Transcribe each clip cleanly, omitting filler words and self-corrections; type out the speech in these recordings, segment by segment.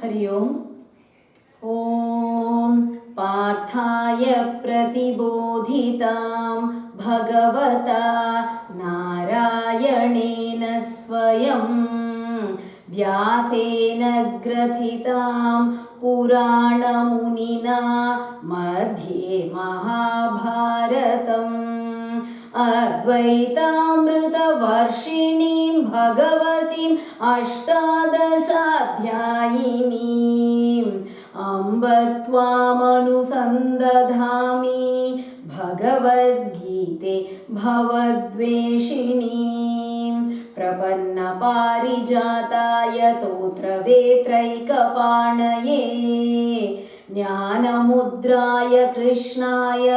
हरि ओम। ॐ पार्थाय प्रतिबोधितां भगवता नारायणेन स्वयं व्यासेन ग्रथितां पुराणमुनिना मध्ये महाभारतम् अद्वैतामृतवर्षिणीं भगवतीम् अष्टादशाध्यायिनीम् अम्ब त्वामनुसन्दधामि भगवद्गीते भवद्वेषिणीं प्रपन्नपारिजाताय तोत्रवेत्रैकपाणये ज्ञानमुद्राय कृष्णाय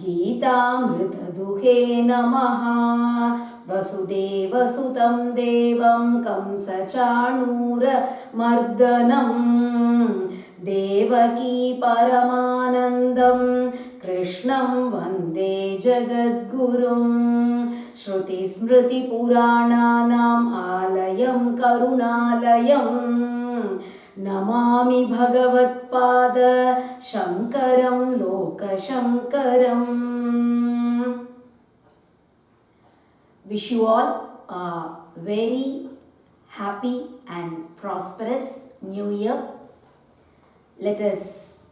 गीतामृतदुहे नमः। वसुदेवसुतं देवं कंसचाणूरमर्दनं देवकी परमानन्दं कृष्णं वन्दे जगद्गुरुं। श्रुतिस्मृतिपुराणानाम् आलयं करुणालयं नमामि भगवत्पाद शङ्करं लोकशङ्करम्। Wish you all a very happy and prosperous new year. Let us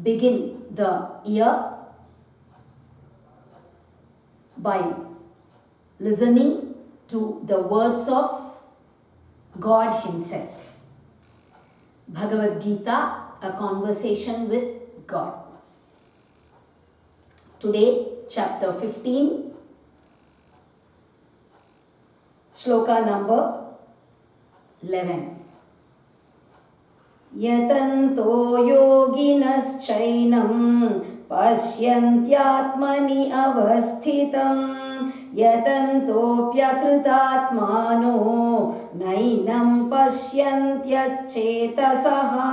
begin the year by listening to the words of God Himself. Bhagavad Gita, a conversation with God. Today, chapter 15, shloka number 11. Yatanto yoginaschainam pasyantyatmani avasthitam yatantopyakritatmano nainam pasyantyacchetasaha.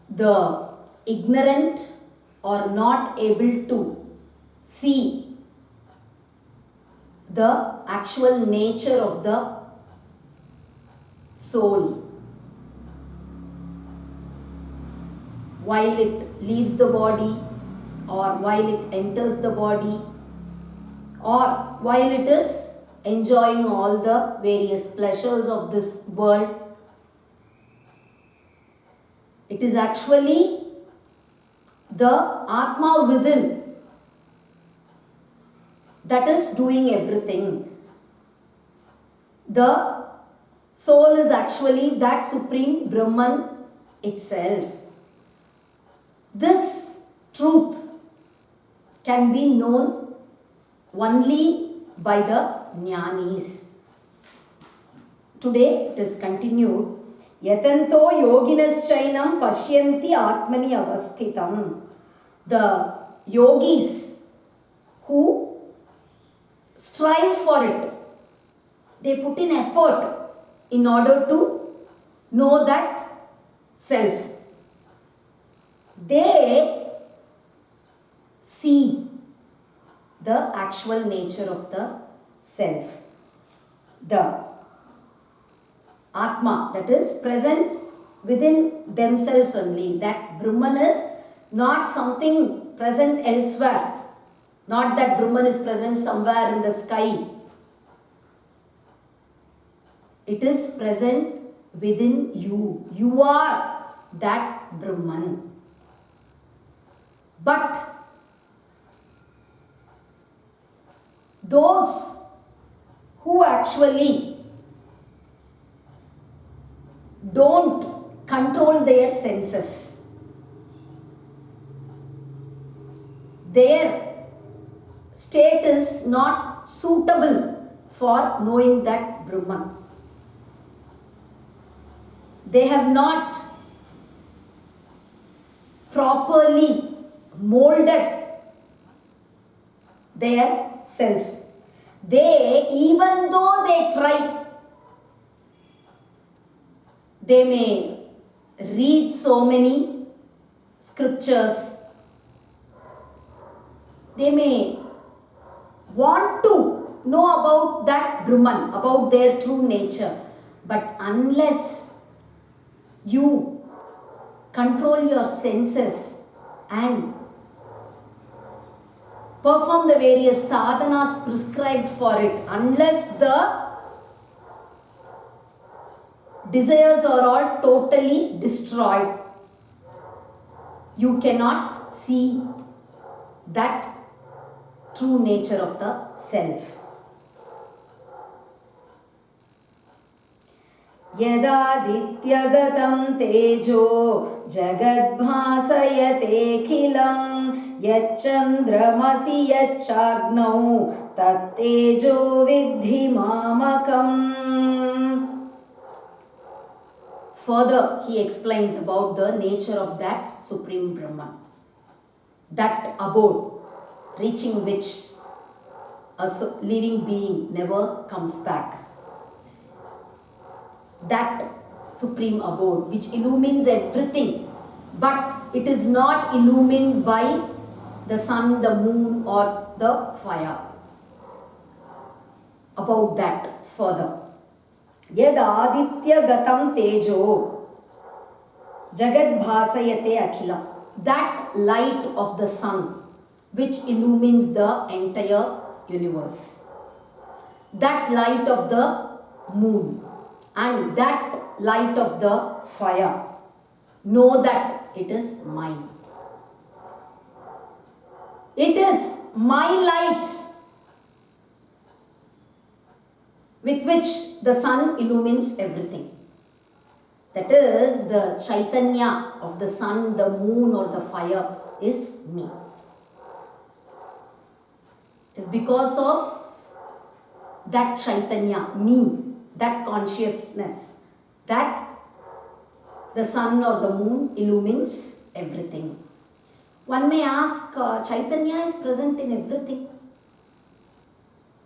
The ignorant or not able to see the actual nature of the soul while it leaves the body, or while it enters the body, or while it is enjoying all the various pleasures of this world. It is actually the Atma within that is doing everything. The soul is actually that Supreme Brahman itself. This truth can be known only by the Jnanis. Today it is continued. Yatanto yoginaschainam pashyanti atmani avasthitam. The yogis who strive for it, they put in effort in order to know that self. They see the actual nature of the self, the Atma that is present within themselves only. That Brahman is not something present elsewhere. Not that Brahman is present somewhere in the sky. It is present within you. You are that Brahman. But those who actually don't control their senses, their state is not suitable for knowing that Brahman. They have not properly molded their self. Even though they try, they may read so many scriptures, they may want to know about that Brahman, about their true nature. But unless you control your senses and perform the various sadhanas prescribed for it, unless the desires are all totally destroyed, you cannot see that true nature of the self. Yadadityagatam tejo jagadbhasayate yachandramasi yachagnau tattejo vidhi mamakam. Further, he explains about the nature of that Supreme Brahman, that abode, reaching which a living being never comes back. That supreme abode which illumines everything, but it is not illumined by the sun, the moon, or the fire. About that further. Yad aditya gatam tejo jagad bhasayate akhilam. That light of the sun which illumines the entire universe. That light of the moon and that light of the fire. Know that it is mine. It is my light with which the sun illumines everything. That is, the Chaitanya of the sun, the moon, or the fire is me. It is because of that Chaitanya, me, that consciousness, that the sun or the moon illumines everything. One may ask, Chaitanya is present in everything.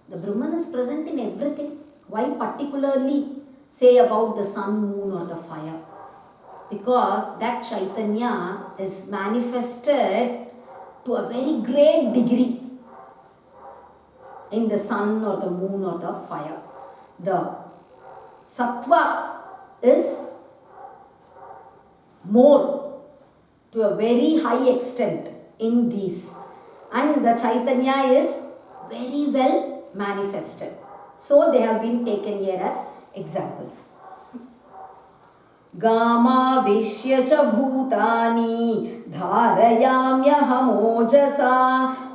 The Brahman is present in everything. Why particularly say about the sun, moon, or the fire? Because that Chaitanya is manifested to a very great degree in the sun or the moon or the fire. The Sattva is more to a very high extent in these, and the Chaitanya is very well manifested. So they have been taken here as examples. Gama vishya cha bhutani dharayamyaham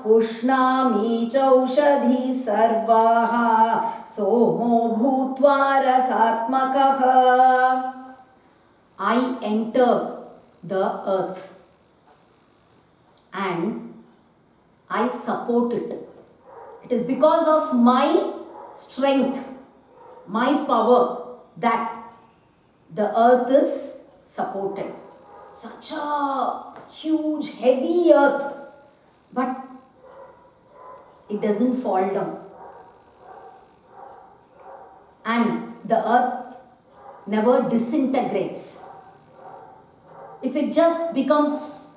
pushnami chaushadhi sarvaha somo bhutva rasatmakaha. I enter the earth and I support it. It is because of my strength, my power, that the earth is supported. Such a huge, heavy earth, but it doesn't fall down. And the earth never disintegrates. If it just becomes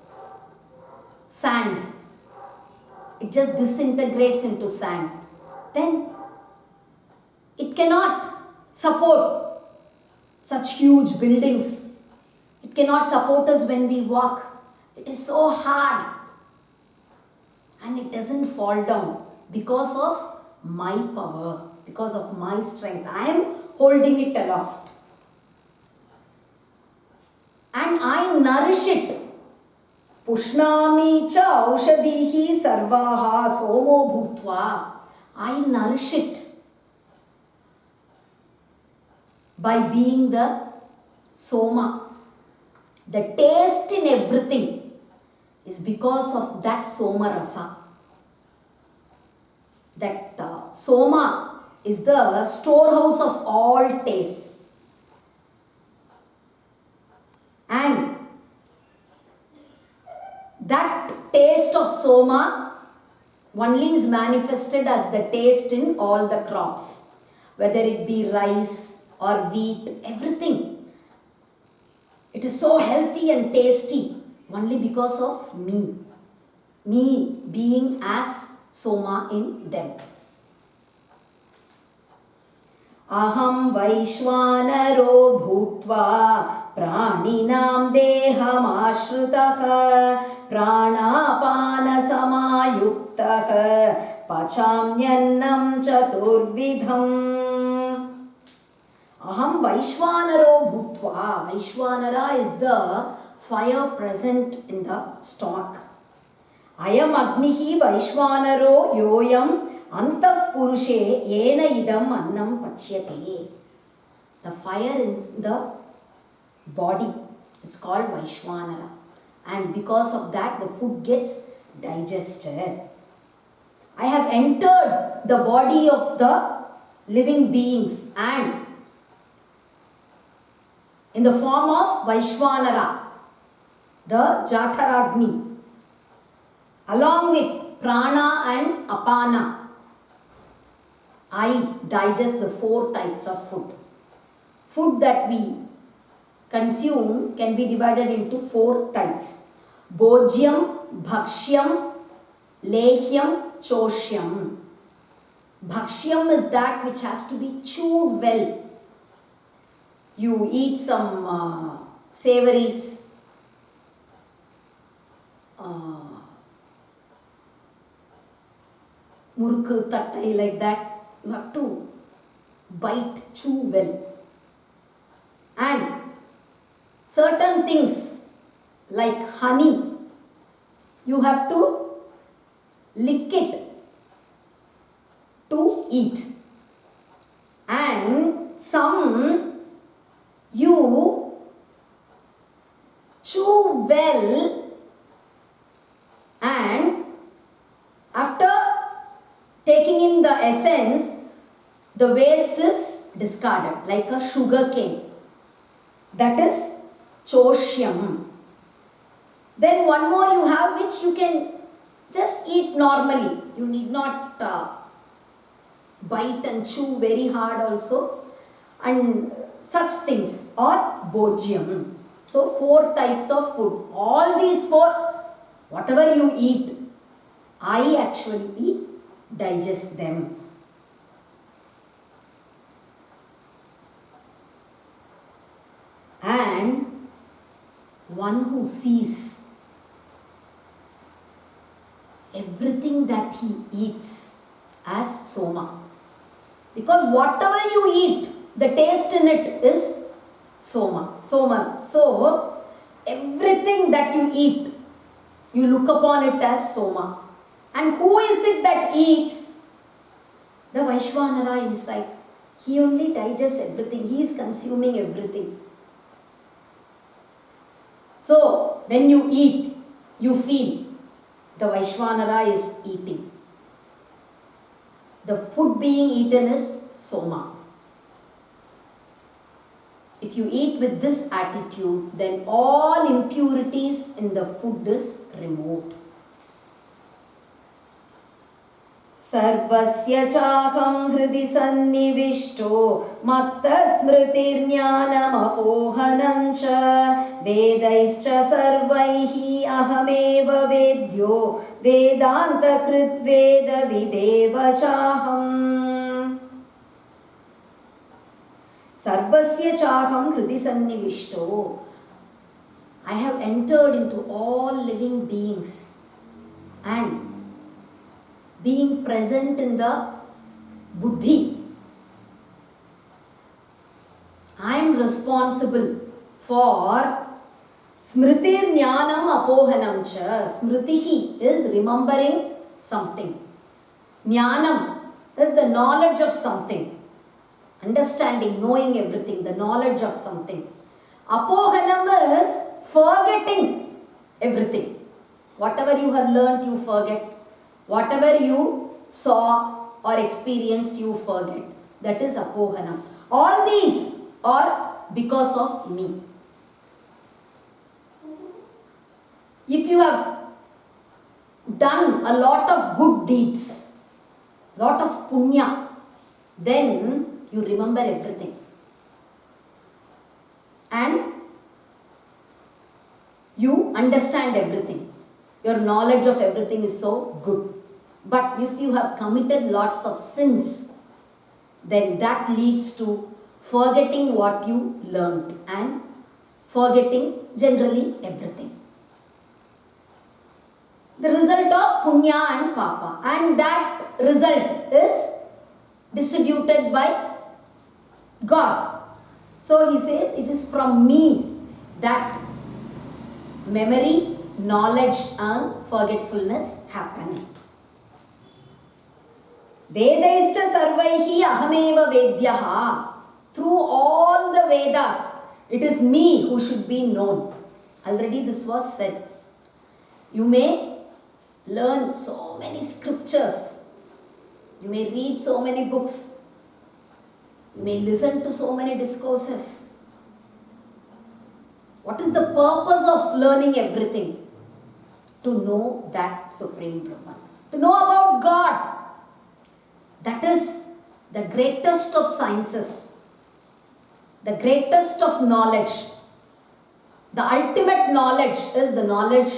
sand, it just disintegrates into sand, then it cannot support such huge buildings. It cannot support us when we walk. It is so hard. And it doesn't fall down because of my power, because of my strength. I am holding it aloft. And I nourish it. Pushnami cha aushadhihi sarvaha somo bhutva. I nourish it by being the soma. The taste in everything is because of that soma rasa. That soma is the storehouse of all tastes. And that taste of soma only is manifested as the taste in all the crops, whether it be rice or wheat, everything. It is so healthy and tasty only because of me being as soma in them. अहं वैश्वानरो भूत्वा प्राणिनां देहमाश्रितः प्राणापानसमायुक्तः पचाम्यन्नं चतुर्विधम्. Aham Vaishwanaro Bhutva. Vaishwanara is the fire present in the stomach. Ayam Agnihi Vaishwanaro Yoyam Antah Purushe Yena Idam Annam Pachyate. The fire in the body is called Vaishwanara, and because of that the food gets digested. I have entered the body of the living beings and in the form of Vaishwanara, the Jatharagni, along with Prana and Apana, I digest the 4 types of food. Food that we consume can be divided into 4 types: Bhojyam, Bhakshyam, Lehyam, Choshyam. Bhakshyam is that which has to be chewed well. You eat some savories, murukku, tattai, like that. You have to bite, chew well. And certain things like honey, you have to lick it to eat. And some you chew well, and after taking in the essence, the waste is discarded, like a sugar cane. That is Choshyam. Then one more you have, which you can just eat normally. You need not bite and chew very hard also, and such things, or Bhojyam. So 4 types of food. All these 4, whatever you eat, I actually digest them. And one who sees everything that he eats as Soma. Because whatever you eat, the taste in it is Soma. So, everything that you eat, you look upon it as Soma. And who is it that eats? The Vaishwanara inside. He only digests everything. He is consuming everything. So, when you eat, you feel the Vaishwanara is eating. The food being eaten is Soma. If you eat with this attitude, then all impurities in the food is removed. Sarvasya chaham hridi sannivishto matta smritirjnanam apohanancha vedaischa sarvaihi ahameva vedyo vedanta krit veda videva chaham. Sarvasya chaham hridi sannivishto. I have entered into all living beings and being present in the buddhi. I am responsible for smritir jnanam apohanam cha. Smritihi is remembering something. Jnanam is the knowledge of something. Understanding, knowing everything, the knowledge of something. Apohanam is forgetting everything. Whatever you have learnt, you forget. Whatever you saw or experienced, you forget. That is apohanam. All these are because of me. If you have done a lot of good deeds, lot of punya, then you remember everything. And you understand everything. Your knowledge of everything is so good. But if you have committed lots of sins, then that leads to forgetting what you learnt and forgetting generally everything. The result of punya and papa, and that result is distributed by God. So he says, it is from me that memory, knowledge and forgetfulness happen. Vedaischa sarvaihi ahameva vedyaha. Through all the Vedas, it is me who should be known. Already this was said. You may learn so many scriptures. You may read so many books. You may listen to so many discourses. What is the purpose of learning everything? To know that Supreme Brahman. To know about God. That is the greatest of sciences. The greatest of knowledge. The ultimate knowledge is the knowledge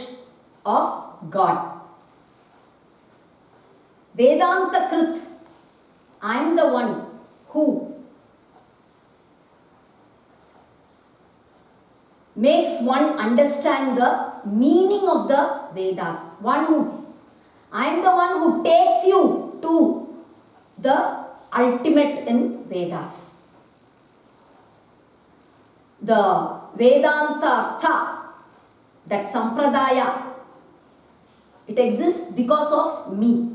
of God. Vedanta Krit. I am the one who makes one understand the meaning of the Vedas. I am the one who takes you to the ultimate in Vedas. The Vedanta Artha, that Sampradaya, it exists because of me.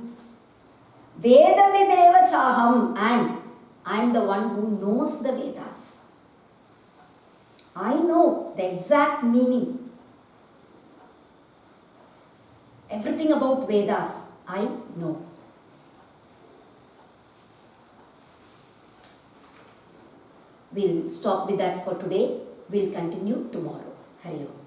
Veda Videva Chaham, and I am the one who knows the Vedas. I know the exact meaning. Everything about Vedas, I know. We'll stop with that for today. We'll continue tomorrow. Hari Om.